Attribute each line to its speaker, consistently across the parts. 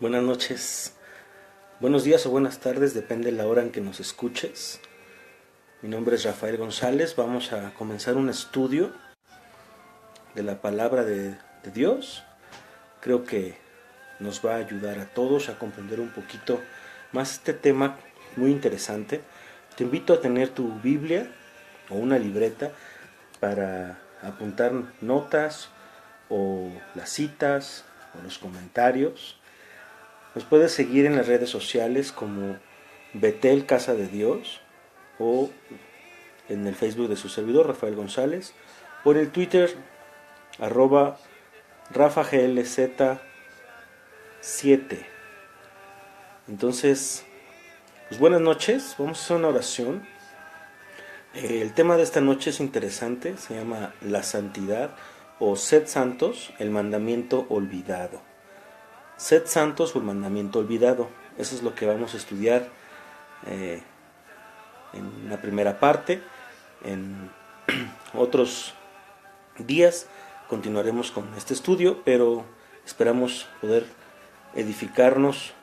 Speaker 1: Buenas noches, buenos días o buenas tardes, depende de la hora en que nos escuches. Mi nombre es Rafael González, vamos a comenzar un estudio de la palabra de Dios. Creo que nos va a ayudar a todos a comprender un poquito más este tema muy interesante. Te invito a tener tu Biblia o una libreta para apuntar notas o las citas o los comentarios. Nos puedes seguir en las redes sociales como Betel Casa de Dios o en el Facebook de su servidor Rafael González o en el Twitter @RafaGLZ7. Entonces, pues buenas noches, vamos a hacer una oración. El tema de esta noche es interesante, se llama la santidad o sed santos, el mandamiento olvidado. Sed santos o el mandamiento olvidado. Eso es lo que vamos a estudiar en la primera parte. En otros días continuaremos con este estudio, pero esperamos poder edificarnos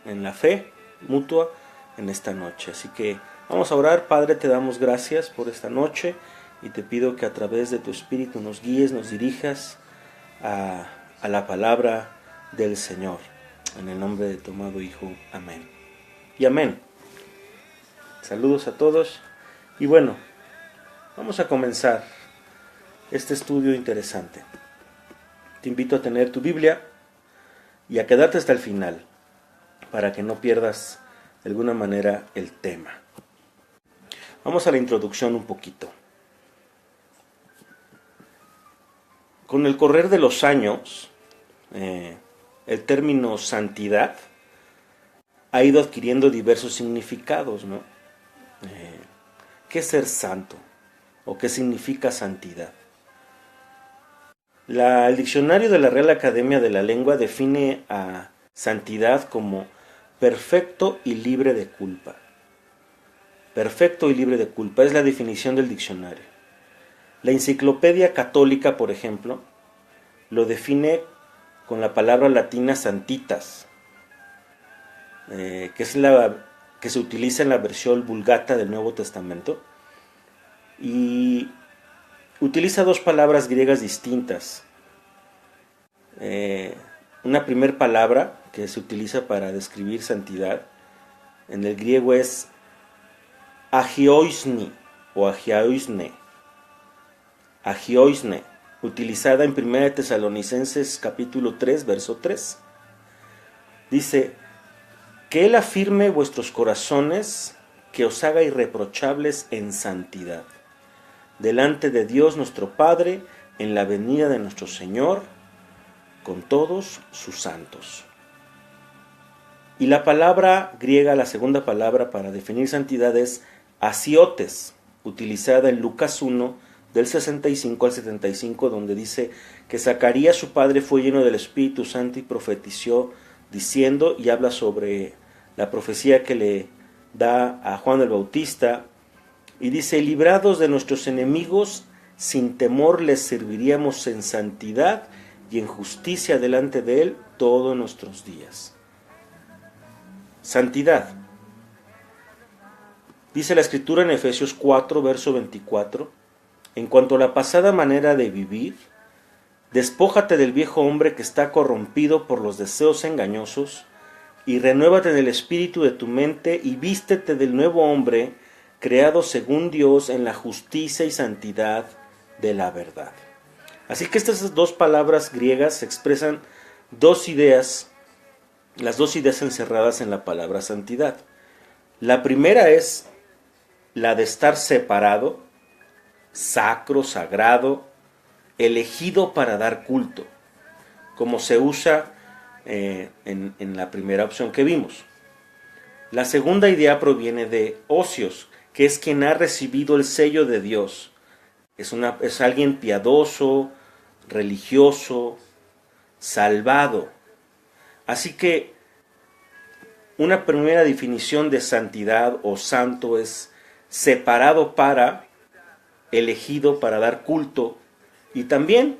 Speaker 1: en la fe mutua en esta noche. Así que vamos a orar. Padre, te damos gracias por esta noche y te pido que a través de tu Espíritu nos guíes, nos dirijas a la palabra del Señor, en el nombre de tu amado Hijo, amén y amén. Saludos a todos y bueno, vamos a comenzar este estudio interesante. Te invito a tener tu Biblia y a quedarte hasta el final para que no pierdas de alguna manera el tema. Vamos a la introducción un poquito. Con el correr de los años, el término santidad ha ido adquiriendo diversos significados, ¿no? ¿Qué es ser santo? ¿O qué significa santidad? El diccionario de la Real Academia de la Lengua define a santidad como perfecto y libre de culpa. Perfecto y libre de culpa es la definición del diccionario. La Enciclopedia Católica, por ejemplo, lo define con la palabra latina santitas, que es la que se utiliza en la versión Vulgata del Nuevo Testamento, y utiliza dos palabras griegas distintas. Una primera palabra que se utiliza para describir santidad en el griego es agioisni o agioisne, utilizada en 1 Tesalonicenses capítulo 3, verso 3. Dice, que Él afirme vuestros corazones, que os haga irreprochables en santidad, delante de Dios nuestro Padre, en la venida de nuestro Señor, con todos sus santos. Y la palabra griega, la segunda palabra para definir santidad es asiotes, utilizada en Lucas 1, del 65 al 75, donde dice que Zacarías su padre fue lleno del Espíritu Santo y profetizó diciendo, y habla sobre la profecía que le da a Juan el Bautista, y dice, librados de nuestros enemigos, sin temor les serviríamos en santidad y en justicia delante de Él todos nuestros días. Santidad. Dice la Escritura en Efesios 4, verso 24, en cuanto a la pasada manera de vivir, despójate del viejo hombre que está corrompido por los deseos engañosos, y renuévate en el espíritu de tu mente, y vístete del nuevo hombre, creado según Dios en la justicia y santidad de la verdad. Así que estas dos palabras griegas expresan dos ideas, las dos ideas encerradas en la palabra santidad. La primera es la de estar separado, sacro, sagrado, elegido para dar culto, como se usa en la primera opción que vimos. La segunda idea proviene de osios, que es quien ha recibido el sello de Dios. Es alguien piadoso, religioso, salvado. Así que una primera definición de santidad o santo es separado para, elegido para dar culto, y también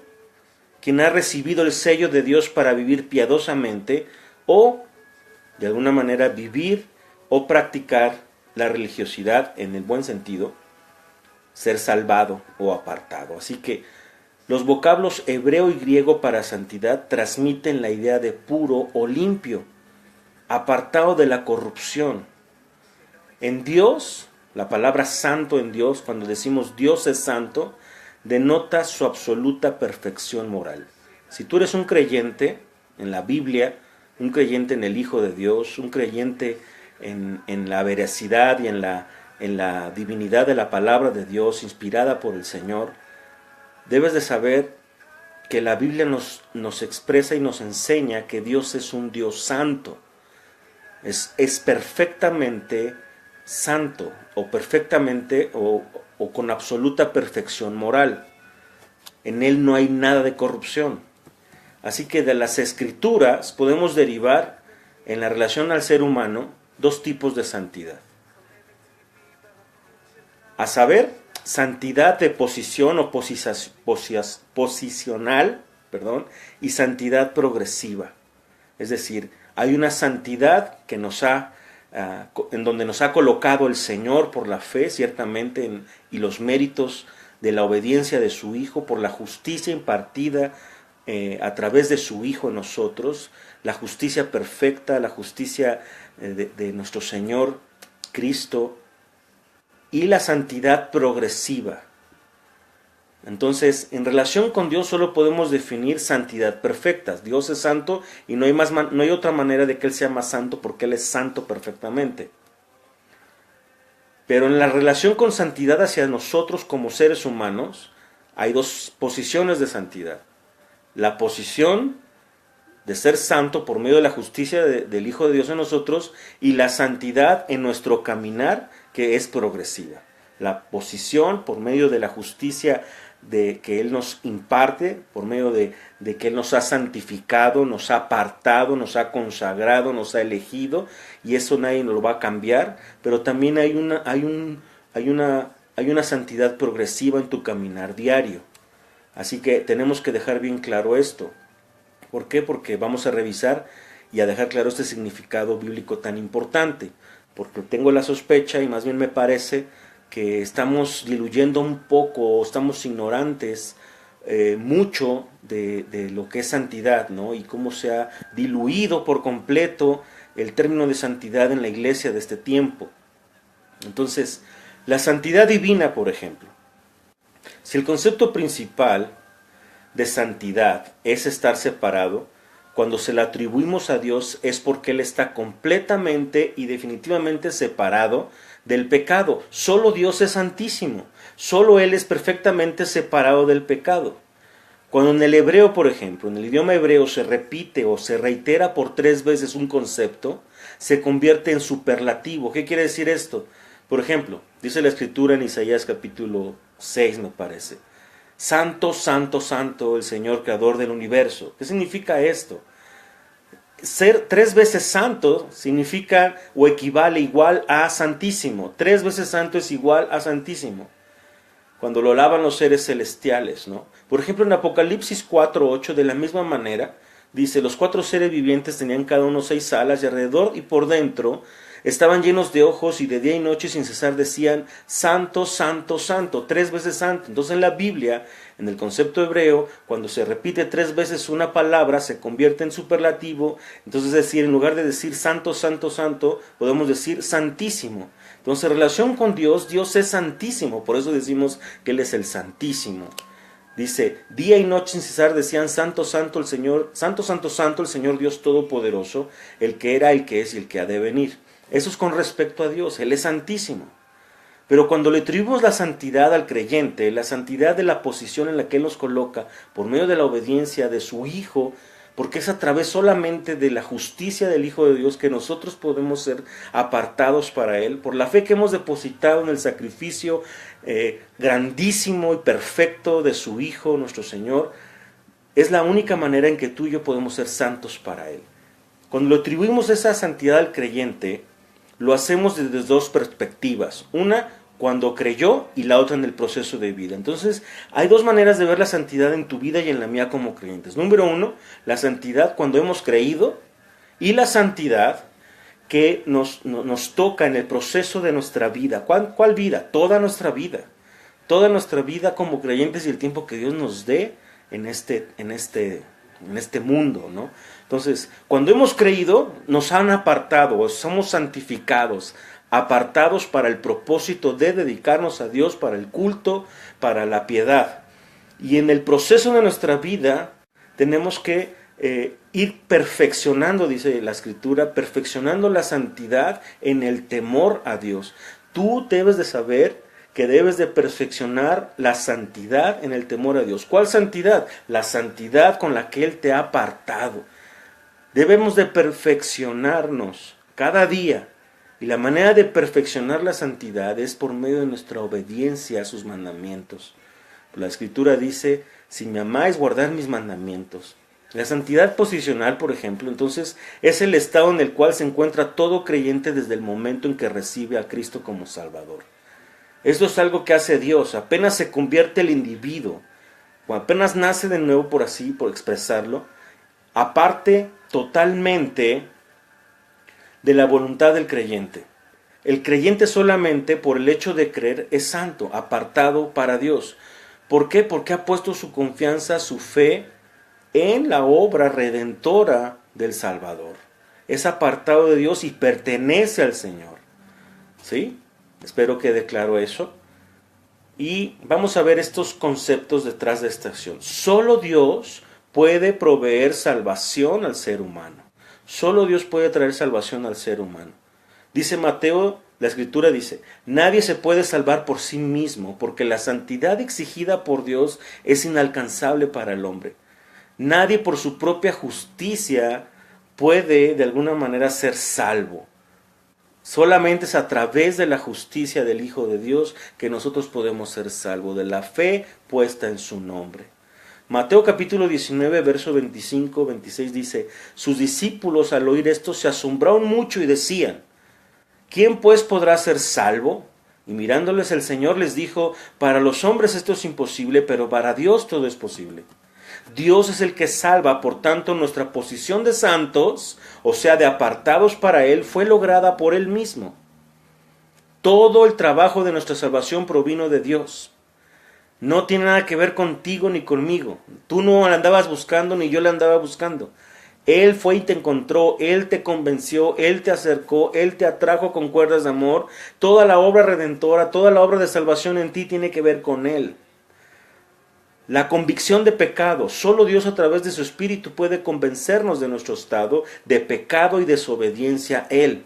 Speaker 1: quien ha recibido el sello de Dios para vivir piadosamente o de alguna manera vivir o practicar la religiosidad en el buen sentido, ser salvado o apartado. Así que los vocablos hebreo y griego para santidad transmiten la idea de puro o limpio, apartado de la corrupción. En Dios, la palabra santo en Dios, cuando decimos Dios es santo, denota su absoluta perfección moral. Si tú eres un creyente en la Biblia, un creyente en el Hijo de Dios, un creyente en la veracidad y en la divinidad de la palabra de Dios inspirada por el Señor, debes de saber que la Biblia nos expresa y nos enseña que Dios es un Dios santo. Es perfectamente santo o perfectamente o con absoluta perfección moral. En Él no hay nada de corrupción. Así que de las Escrituras podemos derivar en la relación al ser humano dos tipos de santidad. A saber, santidad de posición o posicional, y santidad progresiva. Es decir, hay una santidad que en donde nos ha colocado el Señor por la fe, ciertamente, y los méritos de la obediencia de su Hijo, por la justicia impartida a través de su Hijo en nosotros, la justicia perfecta, la justicia de nuestro Señor Cristo, y la santidad progresiva. Entonces, en relación con Dios solo podemos definir santidad perfecta. Dios es santo y no hay otra manera de que Él sea más santo porque Él es santo perfectamente. Pero en la relación con santidad hacia nosotros como seres humanos, hay dos posiciones de santidad. La posición de ser santo por medio de la justicia del Hijo de Dios en nosotros y la santidad en nuestro caminar, que es progresiva. La posición por medio de la justicia que Él nos imparte, por medio de que Él nos ha santificado, nos ha apartado, nos ha consagrado, nos ha elegido, y eso nadie nos lo va a cambiar, pero también hay una santidad progresiva en tu caminar diario. Así que tenemos que dejar bien claro esto. ¿Por qué? Porque vamos a revisar y a dejar claro este significado bíblico tan importante. Porque tengo la sospecha, y más bien me parece, que estamos diluyendo un poco, estamos ignorantes mucho de lo que es santidad, ¿no? Y cómo se ha diluido por completo el término de santidad en la iglesia de este tiempo. Entonces, la santidad divina, por ejemplo. Si el concepto principal de santidad es estar separado, cuando se la atribuimos a Dios es porque Él está completamente y definitivamente separado del pecado. Solo Dios es santísimo, solo Él es perfectamente separado del pecado. Cuando en el hebreo, por ejemplo, en el idioma hebreo se repite o se reitera por 3 veces un concepto, se convierte en superlativo. ¿Qué quiere decir esto? Por ejemplo, dice la Escritura en Isaías capítulo 6, me parece: Santo, santo, santo, el Señor creador del universo. ¿Qué significa esto? Ser 3 veces santo significa o equivale igual a santísimo. 3 veces santo es igual a santísimo. Cuando lo alaban los seres celestiales, ¿no? Por ejemplo, en Apocalipsis 4:8, de la misma manera, dice: los 4 seres vivientes tenían cada uno 6 alas, y alrededor y por dentro estaban llenos de ojos, y de día y noche sin cesar decían: santo, santo, santo, 3 veces santo. Entonces en la Biblia, en el concepto hebreo, cuando se repite 3 veces una palabra, se convierte en superlativo. Entonces, es decir, en lugar de decir santo, santo, santo, podemos decir santísimo. Entonces, en relación con Dios, Dios es santísimo, por eso decimos que Él es el Santísimo. Dice: día y noche sin cesar decían: santo, santo el Señor, santo, santo, santo el Señor Dios Todopoderoso, el que era, el que es y el que ha de venir. Eso es con respecto a Dios, Él es santísimo. Pero cuando le atribuimos la santidad al creyente, la santidad de la posición en la que Él nos coloca, por medio de la obediencia de su Hijo, porque es a través solamente de la justicia del Hijo de Dios que nosotros podemos ser apartados para Él, por la fe que hemos depositado en el sacrificio grandísimo y perfecto de su Hijo, nuestro Señor, es la única manera en que tú y yo podemos ser santos para Él. Cuando le atribuimos esa santidad al creyente, lo hacemos desde 2 perspectivas. Una, cuando creyó, y la otra en el proceso de vida. Entonces, hay 2 maneras de ver la santidad en tu vida y en la mía como creyentes. Número 1, la santidad cuando hemos creído, y la santidad que nos toca en el proceso de nuestra vida. ¿Cuál vida? Toda nuestra vida. Toda nuestra vida como creyentes y el tiempo que Dios nos dé en este mundo, ¿no? Entonces, cuando hemos creído, nos han apartado, somos santificados, apartados para el propósito de dedicarnos a Dios, para el culto, para la piedad. Y en el proceso de nuestra vida tenemos que ir perfeccionando, dice la Escritura, perfeccionando la santidad en el temor a Dios. Tú debes de saber que debes de perfeccionar la santidad en el temor a Dios. ¿Cuál santidad? La santidad con la que Él te ha apartado. Debemos de perfeccionarnos cada día. Y la manera de perfeccionar la santidad es por medio de nuestra obediencia a sus mandamientos. La Escritura dice, si me amáis, guardad mis mandamientos. La santidad posicional, por ejemplo, entonces es el estado en el cual se encuentra todo creyente desde el momento en que recibe a Cristo como Salvador. Esto es algo que hace Dios, apenas se convierte el individuo, o apenas nace de nuevo, por expresarlo, aparte totalmente de la voluntad del creyente. El creyente solamente por el hecho de creer es santo, apartado para Dios. ¿Por qué? Porque ha puesto su confianza, su fe en la obra redentora del Salvador. Es apartado de Dios y pertenece al Señor. ¿Sí? Espero que quede claro eso. Y vamos a ver estos conceptos detrás de esta acción. Solo Dios puede proveer salvación al ser humano. Solo Dios puede traer salvación al ser humano. Dice Mateo, la Escritura dice, nadie se puede salvar por sí mismo, porque la santidad exigida por Dios es inalcanzable para el hombre. Nadie por su propia justicia puede de alguna manera ser salvo. Solamente es a través de la justicia del Hijo de Dios que nosotros podemos ser salvos, de la fe puesta en su nombre. Mateo capítulo 19, verso 25-26 dice, sus discípulos al oír esto se asombraron mucho y decían, ¿quién pues podrá ser salvo? Y mirándoles el Señor les dijo, para los hombres esto es imposible, pero para Dios todo es posible. Dios es el que salva, por tanto nuestra posición de santos, o sea de apartados para Él, fue lograda por Él mismo. Todo el trabajo de nuestra salvación provino de Dios. No tiene nada que ver contigo ni conmigo. Tú no la andabas buscando ni yo la andaba buscando. Él fue y te encontró, Él te convenció, Él te acercó, Él te atrajo con cuerdas de amor. Toda la obra redentora, toda la obra de salvación en ti tiene que ver con Él. La convicción de pecado, solo Dios a través de su Espíritu puede convencernos de nuestro estado de pecado y desobediencia a Él.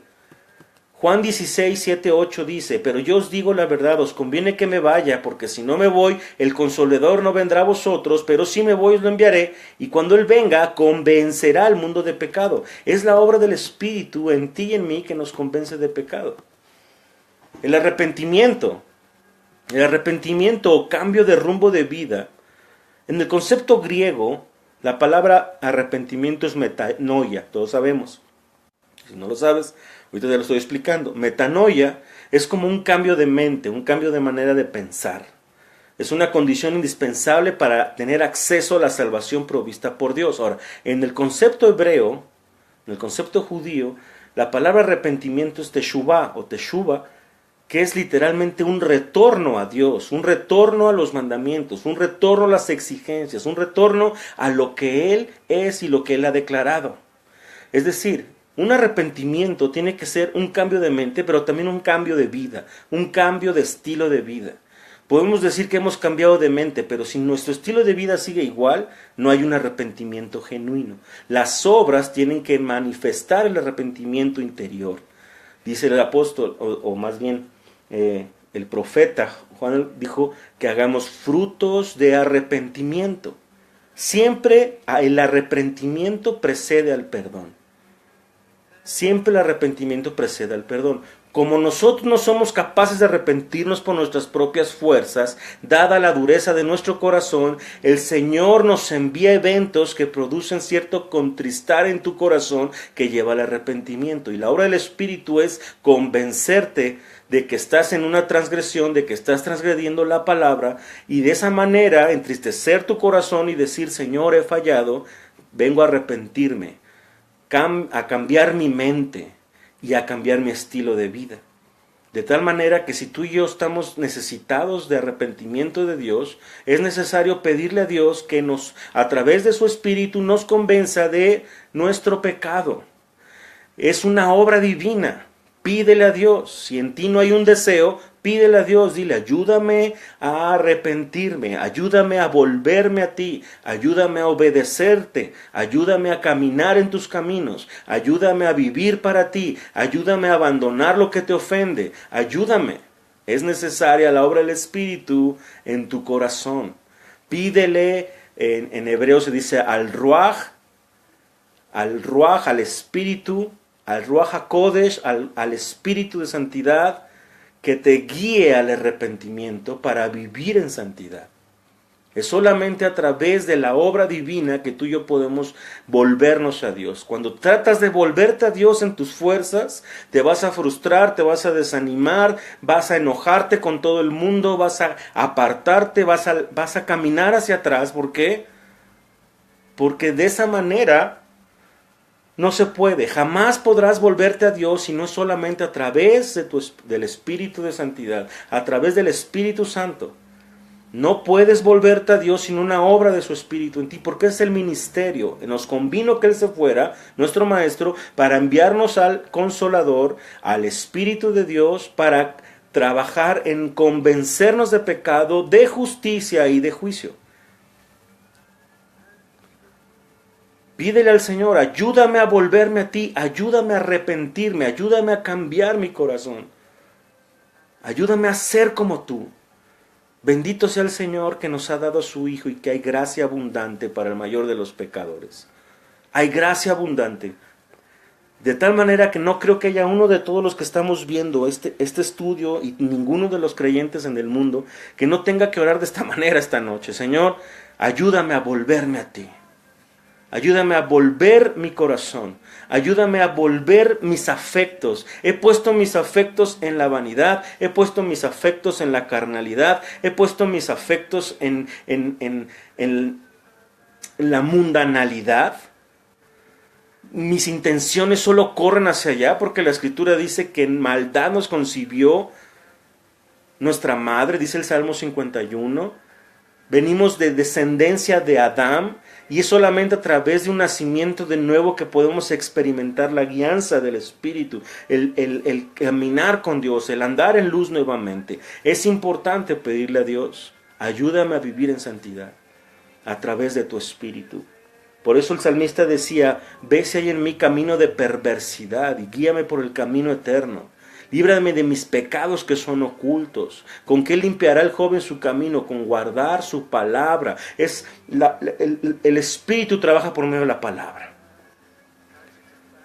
Speaker 1: Juan 16, 7, 8 dice, pero yo os digo la verdad, os conviene que me vaya, porque si no me voy, el Consolador no vendrá a vosotros, pero si me voy os lo enviaré, y cuando Él venga, convencerá al mundo de pecado. Es la obra del Espíritu en ti y en mí que nos convence de pecado. El arrepentimiento o cambio de rumbo de vida. En el concepto griego, la palabra arrepentimiento es metanoia, todos sabemos. Si no lo sabes, ahorita te lo estoy explicando. Metanoia es como un cambio de mente, un cambio de manera de pensar. Es una condición indispensable para tener acceso a la salvación provista por Dios. Ahora, en el concepto hebreo, en el concepto judío, la palabra arrepentimiento es teshuvah o teshuva, que es literalmente un retorno a Dios, un retorno a los mandamientos, un retorno a las exigencias, un retorno a lo que Él es y lo que Él ha declarado. Es decir, un arrepentimiento tiene que ser un cambio de mente, pero también un cambio de vida, un cambio de estilo de vida. Podemos decir que hemos cambiado de mente, pero si nuestro estilo de vida sigue igual, no hay un arrepentimiento genuino. Las obras tienen que manifestar el arrepentimiento interior. Dice el apóstol, o más bien el profeta Juan dijo que hagamos frutos de arrepentimiento. Siempre el arrepentimiento precede al perdón. Siempre el arrepentimiento precede al perdón. Como nosotros no somos capaces de arrepentirnos por nuestras propias fuerzas, dada la dureza de nuestro corazón, el Señor nos envía eventos que producen cierto contristar en tu corazón que lleva al arrepentimiento. Y la obra del Espíritu es convencerte de que estás en una transgresión, de que estás transgrediendo la palabra, y de esa manera entristecer tu corazón y decir, Señor, he fallado, vengo a arrepentirme, a cambiar mi mente. y a cambiar mi estilo de vida. De tal manera que si tú y yo estamos necesitados de arrepentimiento de Dios, es necesario pedirle a Dios que a través de su Espíritu nos convenza de nuestro pecado. Es una obra divina. Pídele a Dios. Si en ti no hay un deseo, pídele a Dios. Dile, ayúdame a arrepentirme, ayúdame a volverme a ti, ayúdame a obedecerte, ayúdame a caminar en tus caminos, ayúdame a vivir para ti, ayúdame a abandonar lo que te ofende, ayúdame. Es necesaria la obra del Espíritu en tu corazón. Pídele, en hebreo se dice al Ruach, al Espíritu, al Ruach HaKodesh, al Espíritu de santidad, que te guíe al arrepentimiento para vivir en santidad. Es solamente a través de la obra divina que tú y yo podemos volvernos a Dios. Cuando tratas de volverte a Dios en tus fuerzas, te vas a frustrar, te vas a desanimar, vas a enojarte con todo el mundo, vas a apartarte, vas a caminar hacia atrás. ¿Por qué? Porque de esa manera no se puede. Jamás podrás volverte a Dios si no es solamente a través del Espíritu de Santidad, a través del Espíritu Santo. No puedes volverte a Dios sin una obra de su Espíritu en ti, porque es el ministerio. Nos convino que Él se fuera, nuestro Maestro, para enviarnos al Consolador, al Espíritu de Dios, para trabajar en convencernos de pecado, de justicia y de juicio. Pídele al Señor, ayúdame a volverme a ti, ayúdame a arrepentirme, ayúdame a cambiar mi corazón. Ayúdame a ser como tú. Bendito sea el Señor que nos ha dado a su Hijo y que hay gracia abundante para el mayor de los pecadores. Hay gracia abundante. De tal manera que no creo que haya uno de todos los que estamos viendo este estudio y ninguno de los creyentes en el mundo que no tenga que orar de esta manera esta noche. Señor, ayúdame a volverme a ti. Ayúdame a volver mi corazón. Ayúdame a volver mis afectos. He puesto mis afectos en la vanidad. He puesto mis afectos en la carnalidad. He puesto mis afectos en la mundanalidad. Mis intenciones solo corren hacia allá porque la Escritura dice que en maldad nos concibió nuestra madre, dice el Salmo 51. Venimos de descendencia de Adán. Y es solamente a través de un nacimiento de nuevo que podemos experimentar la guianza del Espíritu, el caminar con Dios, el andar en luz nuevamente. Es importante pedirle a Dios, ayúdame a vivir en santidad a través de tu Espíritu. Por eso el salmista decía, ve si hay en mí camino de perversidad y guíame por el camino eterno. Líbrame de mis pecados que son ocultos. ¿Con qué limpiará el joven su camino? Con guardar su palabra. El Espíritu trabaja por medio de la palabra.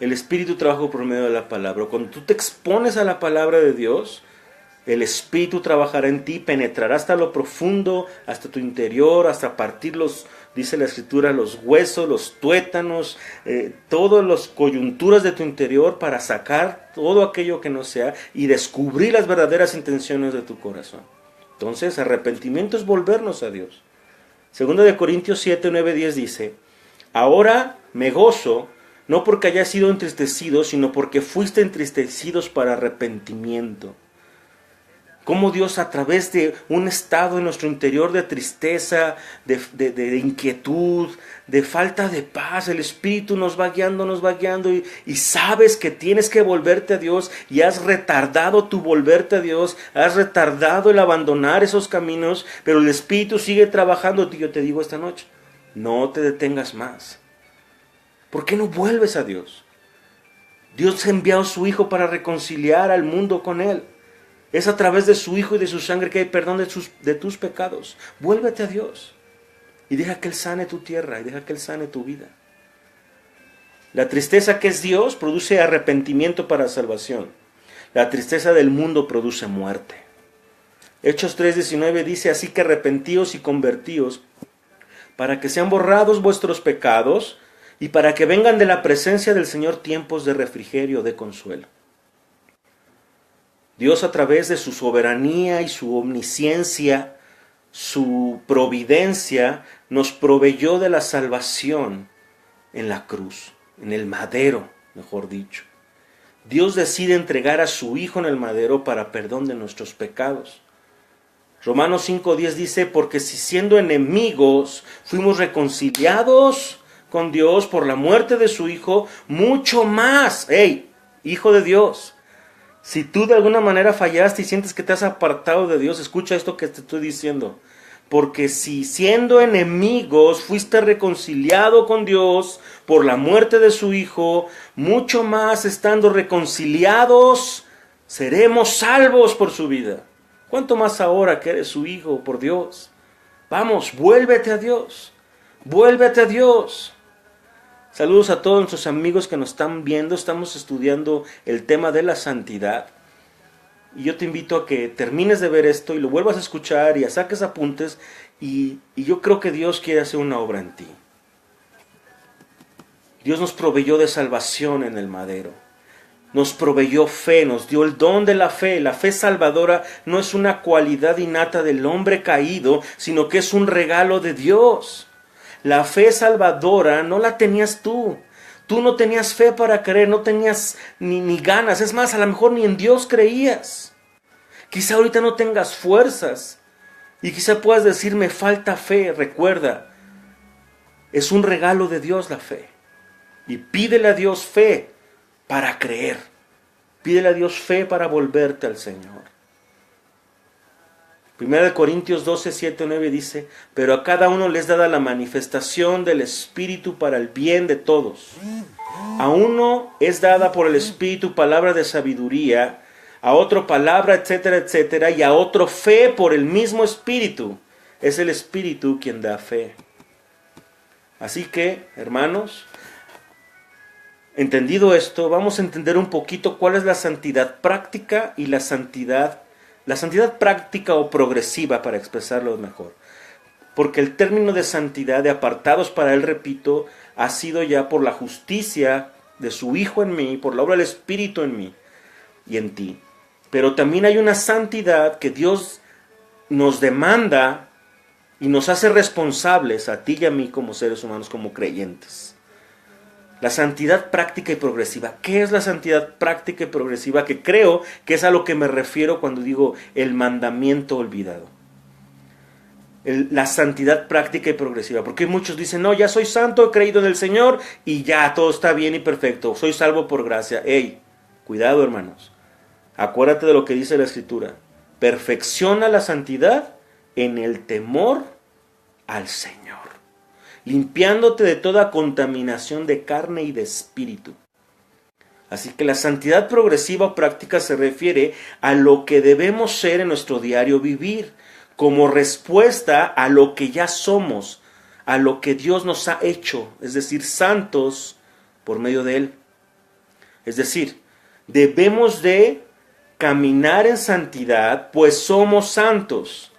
Speaker 1: El Espíritu trabaja por medio de la palabra. Cuando tú te expones a la palabra de Dios, el Espíritu trabajará en ti, penetrará hasta lo profundo, hasta tu interior, hasta partir dice la Escritura, los huesos, los tuétanos, todas las coyunturas de tu interior para sacar todo aquello que no sea y descubrir las verdaderas intenciones de tu corazón. Entonces, arrepentimiento es volvernos a Dios. 2 Corintios 7, 9, 10 dice, ahora me gozo, no porque haya sido entristecido, sino porque fuiste entristecidos para arrepentimiento. Cómo Dios a través de un estado en nuestro interior de tristeza, de inquietud, de falta de paz, el Espíritu nos va guiando y sabes que tienes que volverte a Dios y has retardado tu volverte a Dios, has retardado el abandonar esos caminos, pero el Espíritu sigue trabajando. Yo te digo esta noche, no te detengas más. ¿Por qué no vuelves a Dios? Dios ha enviado a su Hijo para reconciliar al mundo con Él. Es a través de su Hijo y de su sangre que hay perdón de tus pecados. Vuélvete a Dios y deja que Él sane tu tierra y deja que Él sane tu vida. La tristeza que es Dios produce arrepentimiento para salvación. La tristeza del mundo produce muerte. Hechos 3:19 dice, así que arrepentíos y convertíos para que sean borrados vuestros pecados y para que vengan de la presencia del Señor tiempos de refrigerio, de consuelo. Dios a través de su soberanía y su omnisciencia, su providencia, nos proveyó de la salvación en la cruz, en el madero, mejor dicho. Dios decide entregar a su Hijo en el madero para perdón de nuestros pecados. Romanos 5:10 dice, porque si siendo enemigos fuimos reconciliados con Dios por la muerte de su Hijo, mucho más, Hijo de Dios, si tú de alguna manera fallaste y sientes que te has apartado de Dios, escucha esto que te estoy diciendo. Porque si siendo enemigos fuiste reconciliado con Dios por la muerte de su Hijo, mucho más estando reconciliados, seremos salvos por su vida. ¿Cuánto más ahora que eres su Hijo por Dios? Vamos, vuélvete a Dios. Vuélvete a Dios. Saludos a todos nuestros amigos que nos están viendo. Estamos estudiando el tema de la santidad. Y yo te invito a que termines de ver esto y lo vuelvas a escuchar y a saques apuntes. Y yo creo que Dios quiere hacer una obra en ti. Dios nos proveyó de salvación en el madero. Nos proveyó fe, nos dio el don de la fe. La fe salvadora no es una cualidad innata del hombre caído, sino que es un regalo de Dios. La fe salvadora no la tenías tú. Tú no tenías fe para creer, no tenías ni ganas. Es más, a lo mejor ni en Dios creías. Quizá ahorita no tengas fuerzas. Y quizá puedas decir, me falta fe. Recuerda, es un regalo de Dios la fe. Y pídele a Dios fe para creer. Pídele a Dios fe para volverte al Señor. 1 Corintios 12, 7, 9 dice, pero a cada uno les dada la manifestación del Espíritu para el bien de todos. A uno es dada por el Espíritu palabra de sabiduría, a otro palabra, etcétera, etcétera, y a otro fe por el mismo Espíritu. Es el Espíritu quien da fe. Así que, hermanos, entendido esto, vamos a entender un poquito cuál es la santidad práctica y la santidad práctica o progresiva, para expresarlo mejor. Porque el término de santidad, de apartados para Él, repito, ha sido ya por la justicia de su Hijo en mí, por la obra del Espíritu en mí y en ti. Pero también hay una santidad que Dios nos demanda y nos hace responsables a ti y a mí como seres humanos, como creyentes. La santidad práctica y progresiva. ¿Qué es la santidad práctica y progresiva? Que creo que es a lo que me refiero cuando digo el mandamiento olvidado. La santidad práctica y progresiva. Porque muchos dicen, no, ya soy santo, he creído en el Señor y ya todo está bien y perfecto. Soy salvo por gracia. Cuidado, hermanos. Acuérdate de lo que dice la Escritura. Perfecciona la santidad en el temor al Señor, limpiándote de toda contaminación de carne y de espíritu. Así que la santidad progresiva o práctica se refiere a lo que debemos ser en nuestro diario vivir, como respuesta a lo que ya somos, a lo que Dios nos ha hecho, es decir, santos por medio de Él. Es decir, debemos de caminar en santidad, pues somos santos.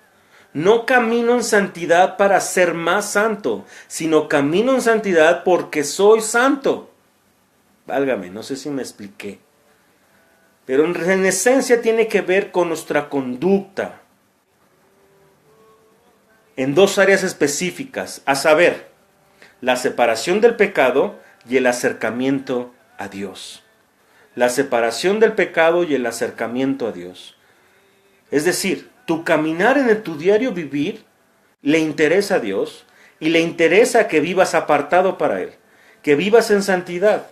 Speaker 1: No camino en santidad para ser más santo, sino camino en santidad porque soy santo. Válgame, no sé si me expliqué. Pero en esencia tiene que ver con nuestra conducta. En dos áreas específicas, a saber, la separación del pecado y el acercamiento a Dios. La separación del pecado y el acercamiento a Dios. Es decir, tu caminar en tu diario vivir le interesa a Dios y le interesa que vivas apartado para Él, que vivas en santidad.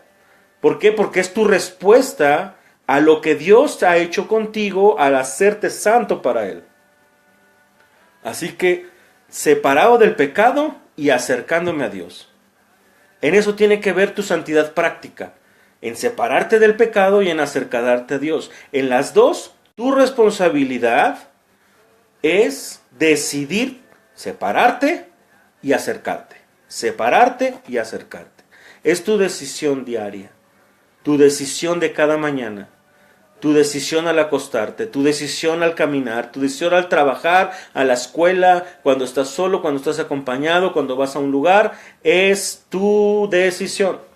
Speaker 1: ¿Por qué? Porque es tu respuesta a lo que Dios ha hecho contigo al hacerte santo para Él. Así que, separado del pecado y acercándome a Dios. En eso tiene que ver tu santidad práctica, en separarte del pecado y en acercarte a Dios. En las dos, tu responsabilidad es decidir separarte y acercarte. Separarte y acercarte. Es tu decisión diaria, tu decisión de cada mañana, tu decisión al acostarte, tu decisión al caminar, tu decisión al trabajar, a la escuela, cuando estás solo, cuando estás acompañado, cuando vas a un lugar. Es tu decisión.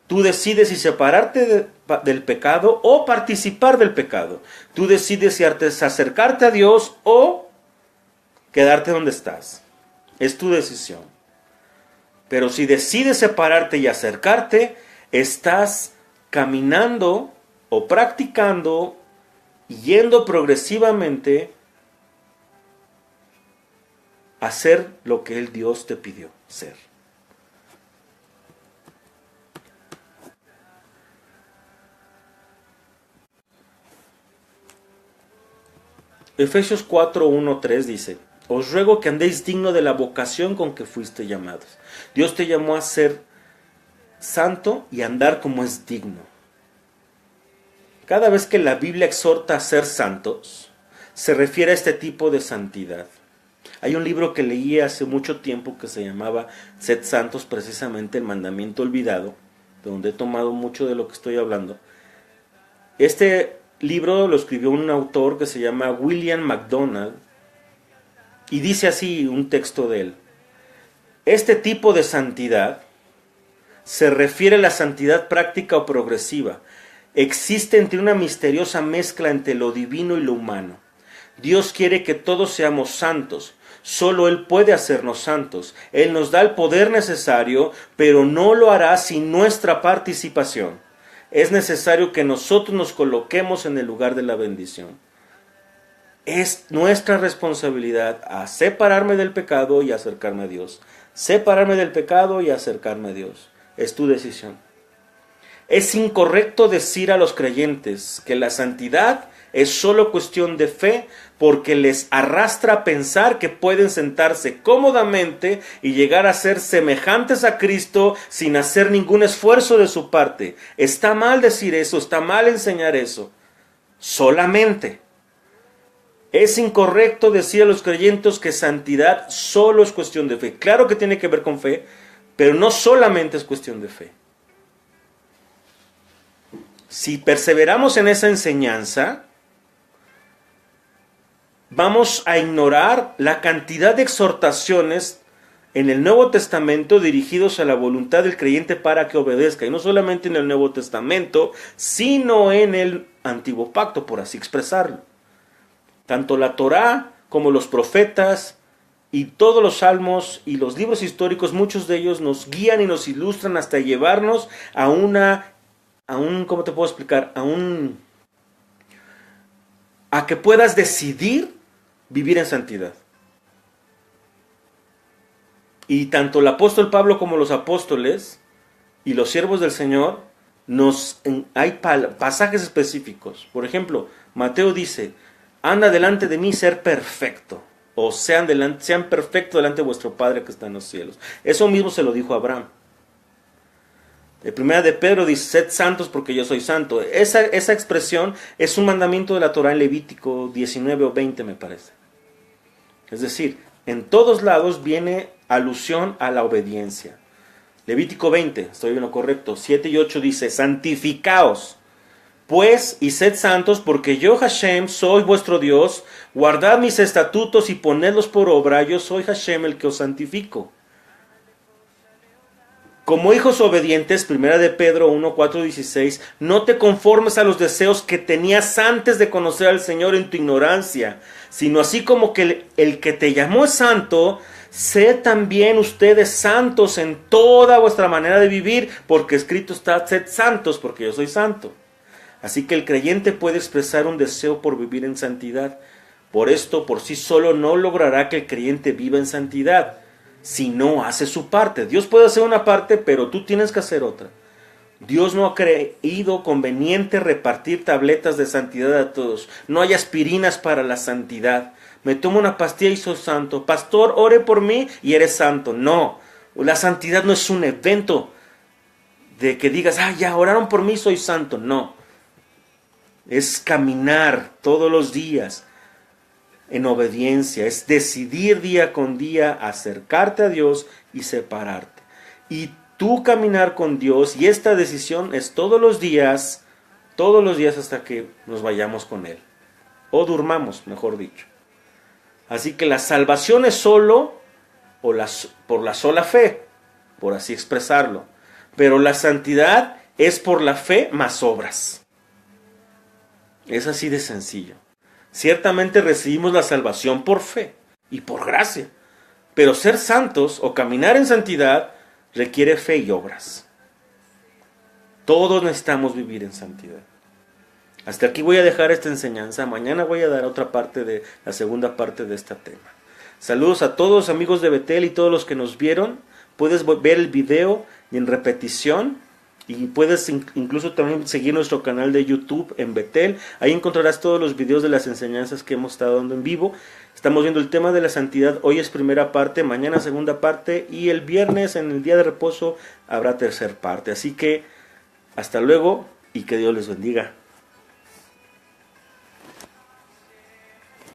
Speaker 1: Tú decides si separarte del pecado o participar del pecado. Tú decides si acercarte a Dios o quedarte donde estás. Es tu decisión. Pero si decides separarte y acercarte, estás caminando o practicando y yendo progresivamente a hacer lo que el Dios te pidió ser. Efesios 4, 1, 3 dice: os ruego que andéis digno de la vocación con que fuiste llamados. Dios te llamó a ser santo y andar como es digno. Cada vez que la Biblia exhorta a ser santos, se refiere a este tipo de santidad. Hay un libro que leí hace mucho tiempo que se llamaba Sed Santos, precisamente el mandamiento olvidado, de donde he tomado mucho de lo que estoy hablando. Este libro lo escribió un autor que se llama William MacDonald, y dice así un texto de él: este tipo de santidad se refiere a la santidad práctica o progresiva. Existe entre una misteriosa mezcla entre lo divino y lo humano. Dios quiere que todos seamos santos. Solo Él puede hacernos santos. Él nos da el poder necesario, pero no lo hará sin nuestra participación. Es necesario que nosotros nos coloquemos en el lugar de la bendición. Es nuestra responsabilidad a separarme del pecado y acercarme a Dios. Separarme del pecado y acercarme a Dios. Es tu decisión. Es incorrecto decir a los creyentes que la santidad es solo cuestión de fe, porque les arrastra a pensar que pueden sentarse cómodamente y llegar a ser semejantes a Cristo sin hacer ningún esfuerzo de su parte. Está mal decir eso, está mal enseñar eso. Solamente. Es incorrecto decir a los creyentes que santidad solo es cuestión de fe. Claro que tiene que ver con fe, pero no solamente es cuestión de fe. Si perseveramos en esa enseñanza, vamos a ignorar la cantidad de exhortaciones en el Nuevo Testamento dirigidos a la voluntad del creyente para que obedezca. Y no solamente en el Nuevo Testamento, sino en el Antiguo Pacto, por así expresarlo. Tanto la Torá como los profetas y todos los salmos y los libros históricos, muchos de ellos nos guían y nos ilustran hasta llevarnos a ¿cómo te puedo explicar? A que puedas decidir vivir en santidad. Y tanto el apóstol Pablo como los apóstoles y los siervos del Señor, hay pasajes específicos. Por ejemplo, Mateo dice: anda delante de mí ser perfecto, o sean perfectos delante de vuestro Padre que está en los cielos. Eso mismo se lo dijo a Abraham. En primera de Pedro dice: sed santos porque yo soy santo. Esa expresión es un mandamiento de la Torá en Levítico 19 o 20, me parece. Es decir, en todos lados viene alusión a la obediencia. Levítico 20, estoy en lo correcto, 7 y 8 dice: santificaos pues y sed santos, porque yo Hashem soy vuestro Dios. Guardad mis estatutos y ponedlos por obra. Yo soy Hashem el que os santifico. Como hijos obedientes, primera de Pedro 1, 4, 16, no te conformes a los deseos que tenías antes de conocer al Señor en tu ignorancia, sino así como que el que te llamó es santo, sed también ustedes santos en toda vuestra manera de vivir, porque escrito está: sed santos porque yo soy santo. Así que el creyente puede expresar un deseo por vivir en santidad. Por esto, por sí solo, no logrará que el creyente viva en santidad si no hace su parte. Dios puede hacer una parte, pero tú tienes que hacer otra. Dios no ha creído conveniente repartir tabletas de santidad a todos. No hay aspirinas para la santidad. Me tomo una pastilla y soy santo. Pastor, ore por mí y eres santo. No, la santidad no es un evento de que digas: ya oraron por mí, soy santo. No, es caminar todos los días en obediencia, es decidir día con día acercarte a Dios y separarte. Y tú caminar con Dios, y esta decisión es todos los días hasta que nos vayamos con Él. O durmamos, mejor dicho. Así que la salvación es solo por la sola fe, por así expresarlo. Pero la santidad es por la fe más obras. Es así de sencillo. Ciertamente recibimos la salvación por fe y por gracia, pero ser santos o caminar en santidad requiere fe y obras. Todos necesitamos vivir en santidad. Hasta aquí voy a dejar esta enseñanza. Mañana voy a dar otra parte de la segunda parte de este tema. Saludos a todos amigos de Betel y todos los que nos vieron. Puedes ver el video en repetición y puedes incluso también seguir nuestro canal de YouTube en Betel. Ahí encontrarás todos los videos de las enseñanzas que hemos estado dando en vivo. Estamos viendo el tema de la santidad. Hoy es primera parte, mañana segunda parte y el viernes en el día de reposo habrá tercera parte. Así que hasta luego y que Dios les bendiga.